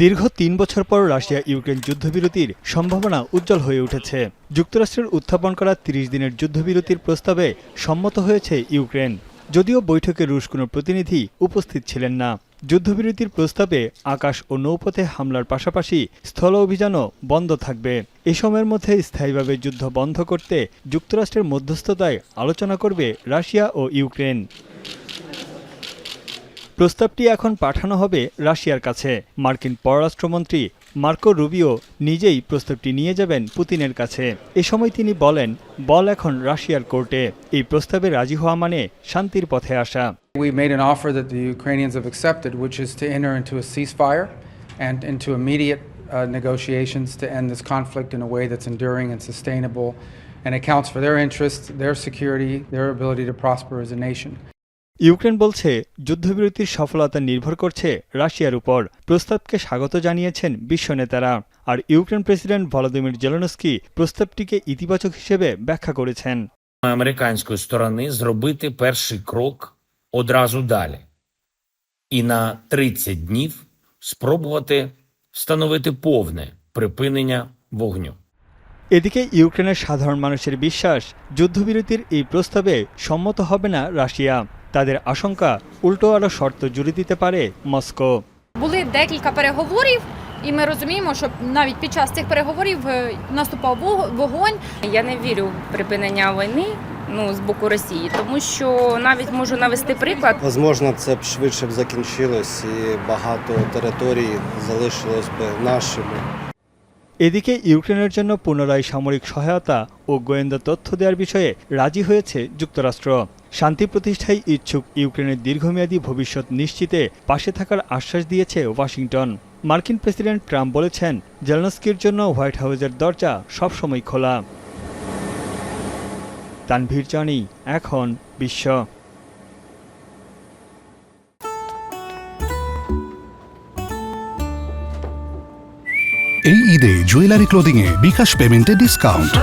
দীর্ঘ ৩ বছর পর রাশিয়া ইউক্রেন যুদ্ধবিরতির সম্ভাবনা উজ্জ্বল হয়ে উঠেছে। যুক্তরাষ্ট্রের উত্থাপন করা ৩০ দিনের যুদ্ধবিরতির প্রস্তাবে সম্মত হয়েছে ইউক্রেন। যদিও বৈঠকে রুশ কোনো প্রতিনিধি উপস্থিত ছিলেন না। যুদ্ধবিরতির প্রস্তাবে আকাশ ও নৌপথে হামলার পাশাপাশি স্থল অভিযানও বন্ধ থাকবে। এ সময়ের মধ্যে স্থায়ীভাবে যুদ্ধ বন্ধ করতে যুক্তরাষ্ট্রের মধ্যস্থতায় আলোচনা করবে রাশিয়া ও ইউক্রেন। প্রস্তাবটি এখন পাঠানো হবে রাশিয়ার কাছে। মার্কিন পররাষ্ট্রমন্ত্রী মার্কো রুবিও নিজেই প্রস্তাবটি নিয়ে যাবেন পুতিনের কাছে। এ সময় তিনি বলেন, বল এখন রাশিয়ার কোর্টে। এই প্রস্তাবে রাজি হওয়া মানে শান্তির পথে আসা। We made an offer that the Ukrainians have accepted, which is to enter into a ceasefire and into immediate negotiations to end this conflict in a way that's enduring and sustainable and accounts for their interests, their security, their ability to prosper as a nation. Ukraine বলছে, যুদ্ধবিরতির সফলতা নির্ভর করছে রাশিয়ার উপর। প্রস্তাবকে স্বাগত জানিয়েছেন বিশ্ব নেতারা। আর ইউক্রেন প্রেসিডেন্ট ভলোদিমির জেলেনস্কি প্রস্তাবটিকে ইতিবাচক হিসেবে ব্যাখ্যা করেছেন। Американської сторони зробити перший крок одразу далі. І на 30 днів спробувати встановити повне припинення вогню. এদিকে ইউক্রেনের সাধারণ মানুষের বিশ্বাস, যুদ্ধবিরতির এই প্রস্তাবে সম্মত হবে না রাশিয়া। তাদের আশঙ্কা, উল্টো আরও শর্ত জুড়ে দিতে পারে মস্কো। Були декілька переговорів, і ми розуміємо, що навіть під час цих переговорів наступав вогонь. Я не вірю в припинення війни, з боку Росії, тому що навіть можу навести приклад. Возможно, це б швидше б закінчилось і багато територій залишилось би нашими. এদিকে ইউক্রেনের জন্য পুনরায় সামরিক সহায়তা ও গোয়েন্দা তথ্য দেওয়ার বিষয়ে রাজি হয়েছে যুক্তরাষ্ট্র। শান্তি প্রতিষ্ঠায় ইচ্ছুক ইউক্রেনের দীর্ঘমেয়াদী ভবিষ্যৎ নিশ্চিতে পাশে থাকার আশ্বাস দিয়েছে ওয়াশিংটন। মার্কিন প্রেসিডেন্ট ট্রাম্প বলেছেন, জেলেনস্কির জন্য হোয়াইট হাউসের দরজা সবসময় খোলা। তানভীর জানি, এখন বিশ্ব। এই ঈদে জুয়েলারি ক্লোদিংয়ে বিকাশ পেমেন্টে ডিসকাউন্ট।